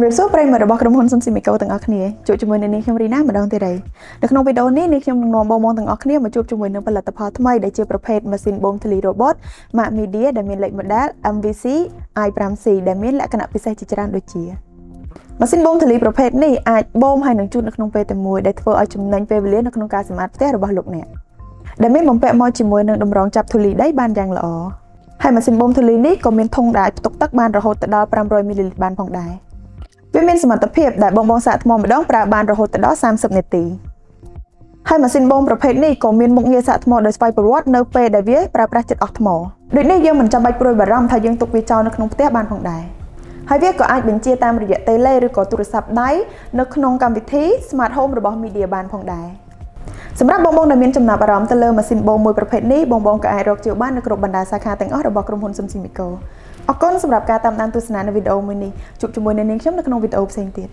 Việc số prey màរបស់ក្រុមហ៊ុន Simsimico ទាំងអស់គ្នាជួបជាមួយនៅនាងខ្ញុំរីណាម្ដងទៀតហើយនៅក្នុងវីដេអូនេះនាងខ្ញុំនឹងនាំបងទាំងអស់គ្នាមកជួបជាមួយនឹងផលិតផលថ្មីដែលជាប្រភេទម៉ាស៊ីនបូមធ្លី robot ម៉ាក Media ដែលមានលេខ model MVC i5C ដែលមានលក្ខណៈពិសេសជាច្រើនដូចជាម៉ាស៊ីនបូមធ្លីប្រភេទនេះអាចបូមហើយនឹងជូតនៅក្នុងពេលតែមួយដែលធ្វើឲ្យចំណេញពេលវេលានៅក្នុងការសម្អាតផ្ទះរបស់លោកអ្នកដែលមានបំពាក់មកជាមួយនឹងតម្រងចាប់ធូលីដីបានយ៉ាងល្អហើយម៉ាស៊ីនបូមធូលីនេះក៏មានធុងដែលផ្ទុកទឹកបានរហូតដល់500មីលីលីត្របានផងដែរវាមានសមត្ថភាពដែលបងសាកថ្មម្ដងប្រើបានរហូតដល់30នាទីហើយម៉ាស៊ីនបូមប្រភេទនេះក៏មានមុខងារសាកថ្មដោយស្វ័យប្រវត្តិនៅពេលដែលវាប្រើប្រាស់ចិត្តអស់ថ្មដូចនេះយើងមិនចាំបាច់ព្រួយបារម្ភថាយើងទុកវាចោលនៅក្នុងផ្ទះបានផងដែរហើយវាក៏អាចបញ្ជាតាមរយៈតេឡេឬក៏ទូរស័ព្ទដៃនៅក្នុងកម្មវិធី Smart Home របស់ Media បានផងដែរសម្រាប់បងដែលមានចំណាប់អារម្មណ៍ទៅលើម៉ាស៊ីនបូមមួយប្រភេទនេះបងក៏អាចរកជាវបាននៅគ្រប់បណ្ដាសាខាទាំងអស់របស់ក្រុមហ៊ុន Simsimico អរគុណសម្រាប់ការតាមដានទស្សនានៅវីដេអូមួយនេះជួបជាមួយនឹងនាងខ្ញុំនៅក្នុងវីដេអូផ្សេងទៀត